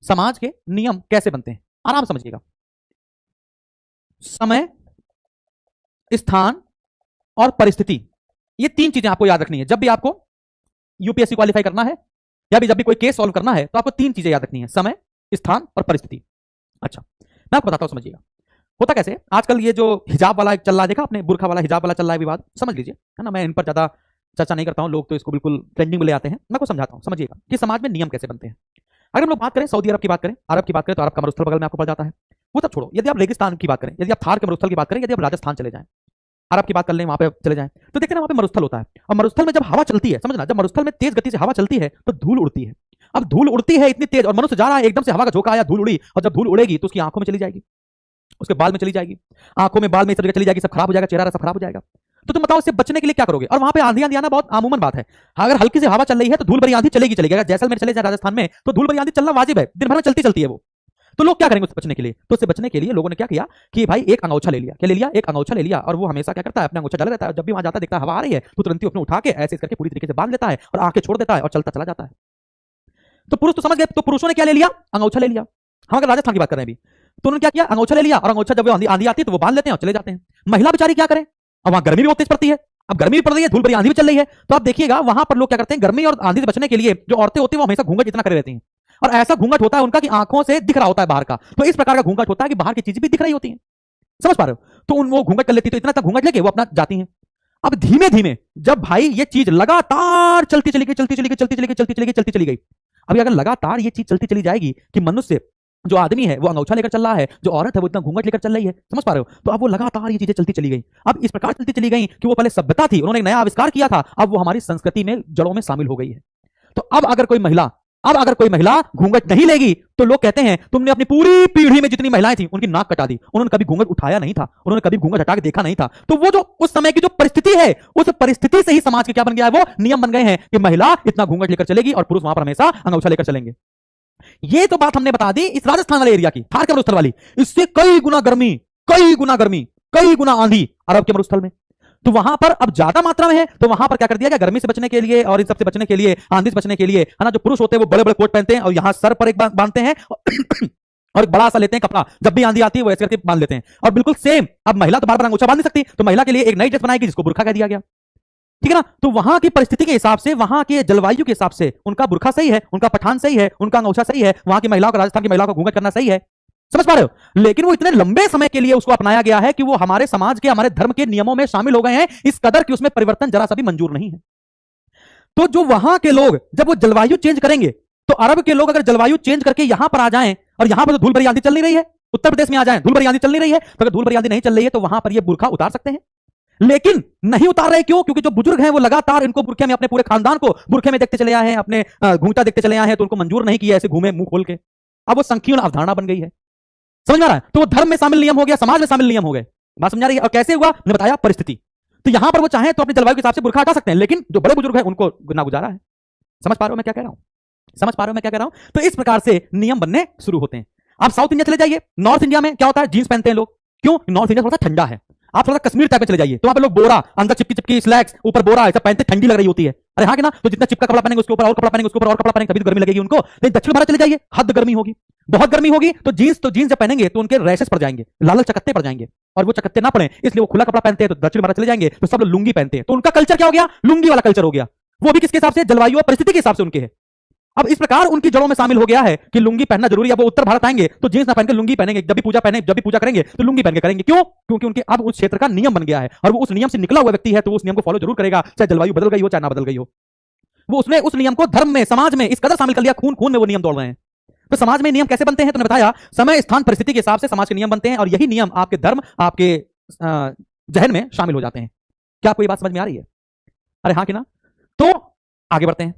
समाज के नियम कैसे बनते हैं, आराम समझिएगा। समय, स्थान और परिस्थिति, ये तीन चीजें आपको याद रखनी है। जब भी आपको यूपीएससी क्वालिफाई करना है या जब भी कोई केस सॉल्व करना है तो आपको तीन चीजें याद रखनी है, समय, स्थान और परिस्थिति। अच्छा, मैं आपको बताता हूं, समझिएगा। होता कैसे, आजकल ये जो हिजाब वाला चल रहा है, देखा आपने, बुरखा वाला हिजाब वाला चल रहा है विवाद, समझ लीजिए, है ना। मैं इन पर ज्यादा चर्चा नहीं करता हूं, लोग तो इसको बिल्कुल ट्रेंडिंग में ले आते हैं। मैं को समझाता हूं, समझिएगा कि समाज में नियम कैसे बनते हैं। अगर हम लोग बात करें सऊदी अरब की बात करें, अरब की बात करें तो अरब का मरुस्थल बगल में आपको पड़ जाता है। वो सब छोड़ो, यदि आप रेगिस्तान की बात करें, यदि आप थार के मरुस्थल की बात करें, यदि आप राजस्थान चले जाएं, अरब की बात कर लें, वहां पे चले जाएं, तो देखते हैं वहां पे मरुस्थल होता है। और मरुस्थल में जब हवा चलती है, समझना, जब मरुस्थल में तेज गति से हवा चलती है तो धूल उड़ती है। अब धूल उड़ती है इतनी तेज और मनुष्य जा रहा है, एकदम से हवा का झोंका आया, धूल उड़ी, और जब धूल उड़ेगी तो उसकी आंखों में चली जाएगी, उसके बाल में चली जाएगी, आंखों में बाल में चली जाएगी, सब खराब हो जाएगा, चेहरा सब खराब हो जाएगा। तो तुम बताओ इससे बचने के लिए क्या करोगे। और वहां पे आंधी आना बहुत आमूमन बात है। अगर हल्की से हवा चल रही है तो धूल भरी आंधी चलेगी चलेगी। अगर जैसलमेर चले जाए राजस्थान में तो धूल भरी आंधी चलना वाजिब है, दिन भर में चलती चलती है वो। तो लोग क्या करेंगे उससे बचने के लिए, तो उससे बचने के लिए लोगों ने क्या किया कि भाई एक अंगोछा ले लिया। क्या ले लिया? एक अंगोछा ले लिया। और वो हमेशा क्या करता है, अपना अंगोछा डाला रहता है। जब भी वहां जाता है, देखता है हवा आ रही है तो तुरंत ही अपने उठा के ऐसे करके पूरी तरीके से बांध लेता है और आंखें छोड़ देता है और चलता चला जाता है। तो पुरुष तो समझ गए, तो पुरुषों ने क्या ले लिया? अंगोछा ले लिया। हम अगर राजस्थान की बात कर रहे हैं अभी, तो उन्होंने क्या किया? अंगोछा ले लिया, और अंगोछा जब आंधी आती है तो वो बांध लेते हैं और चले जाते हैं। महिला बेचारी क्या करें, अब वहां गर्मी भी बहुत तेज पड़ती है, अब गर्मी भी पड़ रही है, धूल भरी आंधी भी चल रही है। तो आप देखिएगा वहां पर लोग क्या करते हैं, गर्मी और आंधी से बचने के लिए जो औरतें होती हैं वो हमेशा घूंघट इतना करे रहती हैं। और ऐसा घूंघट होता है उनका कि आंखों से दिख रहा होता है बाहर का। तो इस प्रकार का घूंघट होता है कि बाहर की चीजें भी दिख रही होती हैं, समझ पा रहे हो। तो वो घूंघट कर लेती, तो इतना तक घूंघट लेके वो अपना जाती हैं। अब धीमे धीमे जब भाई ये चीज लगातार चलती चली गई, चलती चली गई, चलती चली गई, चलती चली गई, चलती चली गई। अभी अगर लगातार ये चीज चलती चली जाएगी कि मनुष्य, जो आदमी है वो अंगोछा लेकर चल रहा है, जो औरत है वो इतना घूंघट लेकर चल रही है, समझ पा रहे हो। तो अब वो लगातार ये चीजें चलती चली गई। अब इस प्रकार चलती चली गई कि वो पहले सभ्यता थी, उन्होंने एक नया आविष्कार किया था, अब वो हमारी संस्कृति में जड़ों में शामिल हो गई है। तो अब अगर कोई महिला घूंघट नहीं लेगी तो लोग कहते हैं तुमने अपनी पूरी पीढ़ी में जितनी महिलाएं थी उनकी नाक कटा दी, उन्होंने कभी घूंघट उठाया नहीं था, उन्होंने कभी घूंघट हटा के देखा नहीं था। तो वो जो उस समय की जो परिस्थिति है, उस परिस्थिति से ही समाज के क्या बन गया है, वो नियम बन गए हैं कि महिला इतना घूंघट लेकर चलेगी और पुरुष वहां पर हमेशा अंगोछा लेकर चलेंगे। ये तो बात हमने बता दी इस राजस्थान वाले एरिया की, थार के मरुस्थल वाली। इससे कई गुना गर्मी, कई गुना आंधी अरब के मरुस्थल में। तो वहां पर अब ज्यादा मात्रा में है, तो वहां पर क्या कर दिया गया, गर्मी से बचने के लिए और इन सबसे बचने के लिए, आंधी से बचने के लिए, है ना, जो पुरुष होते हैं वो बड़े बड़े कोट पहनते हैं और यहां सर पर एक बांधते हैं और एक बड़ा सा लेते हैं कपड़ा, जब भी आंधी आती है वो ऐसे करके बांध लेते हैं। और बिल्कुल सेम, अब महिला तो बार बार अंगोछा बांध नहीं सकती, तो महिला के लिए एक नई ड्रेस बनाएगी जिसको बुरखा कह दिया गया, ठीक है ना। तो वहां की परिस्थिति के हिसाब से, वहां के जलवायु के हिसाब से उनका बुरखा सही है, उनका पठान सही है, उनका अंगोछा सही है, वहां की महिलाओं का, राजस्थान की महिलाओं का घूंघट करना सही है, समझ पा रहे हो। लेकिन वो इतने लंबे समय के लिए उसको अपनाया गया है कि वो हमारे समाज के, हमारे धर्म के नियमों में शामिल हो गए हैं, इस कदर कि उसमें परिवर्तन जरा सा भी मंजूर नहीं है। तो जो वहां के लोग जब वो जलवायु चेंज करेंगे, तो अरब के लोग अगर जलवायु चेंज करके यहां पर आ जाएं और यहां पर तो धूल भरी आंधी चल नहीं रही है, उत्तर प्रदेश में आ जाएं, धूल भरी आंधी चल नहीं रही है, तो अगर धूल भरी आंधी नहीं चल रही है तो वहां पर ये बुरखा उतार सकते हैं। लेकिन नहीं उतार रहे, क्यों? क्योंकि जो बुजुर्ग हैं वो लगातार इनको बुरखे में, अपने पूरे खानदान को बुरखे में देखते चले आए हैं, अपने घूंघटा देखते चले आए हैं, तो उनको मंजूर नहीं किया ऐसे घूमे मुंह खोल के। अब वो संकीर्ण अवधारणा बन गई है, समझ में आ रहा है। तो वो धर्म में शामिल नियम हो गया, समाज में शामिल नियम हो गए। बात समझ आ रही है। और कैसे हुआ, मैंने बताया, परिस्थिति। तो यहां पर वो चाहे तो अपने जलवायु के हिसाब से बुरखा हटा सकते हैं, लेकिन जो बड़े बुजुर्ग हैं उनको गुना गुजारा है। समझ पा रहे हो मैं क्या कह रहा हूं? समझ पा रहे हो मैं क्या कह रहा हूं? तो इस प्रकार से नियम बनने शुरू होते हैं। आप साउथ इंडिया चले जाइए, नॉर्थ इंडिया में क्या होता है, जींस पहनते हैं लोग। क्यों? नॉर्थ इंडिया थोड़ा सा ठंडा है। आप थोड़ा कश्मीर टाइप में चले जाइए तो वहां पे लोग बोरा, अंदर चिपकी चिपकी स्लैक्स, ऊपर बोरा, ऐसा पहनते, ठंडी लग रही होती है। अरे हाँ कि ना, तो जितना चिपका कपड़ा पहनेंगे उसके ऊपर और कपड़ा पहनेंगे, उसके ऊपर और कपड़ा पहनेंगे, तभी तो गर्मी लगेगी उनको। लेकिन दक्षिण भारत चले जाइए, हद गर्मी होगी, बहुत गर्मी होगी। तो जींस जब पहनेंगे तो उनके रैशेस पड़ जाएंगे, लाल चकत्ते पड़ जाएंगे, और वो चकत्ते ना पड़े इसलिए वो खुला कपड़ा पहनते हैं। तो दक्षिण भारत चले जाएंगे तो सब लोग लुंगी पहनते हैं, तो उनका कल्चर क्या हो गया, लुंगी वाला कल्चर हो गया। वो भी किसके हिसाब से, जलवायु और परिस्थिति के हिसाब से उनके है। अब इस प्रकार उनकी जड़ों में शामिल हो गया है कि लुंगी पहनना जरूरी है। वो उत्तर भारत आएंगे तो जींस ना पहनकर लुंगी पहनेंगे, जब भी पूजा करेंगे तो लुंगी पहन के करेंगे। क्यों? क्योंकि उनके अब उस क्षेत्र का नियम बन गया है, और वो उस नियम से निकला हुआ व्यक्ति है, तो उस नियम को फॉलो जरूर करेगा, चाहे जलवायु बदल गई हो चाहे ना बदल गई हो। वो उसने उस नियम को धर्म में, समाज में इस कदर शामिल कर लिया, खून खून में वो नियम दौड़ रहे हैं। तो समाज में नियम कैसे बनते हैं, तो मैंने बताया, समय, स्थान, परिस्थिति के हिसाब से समाज के नियम बनते हैं, और यही नियम आपके धर्म, आपके जहन में शामिल हो जाते हैं। क्या आपको ये बात समझ में आ रही है? अरे हाँ कि ना। तो आगे बढ़ते हैं।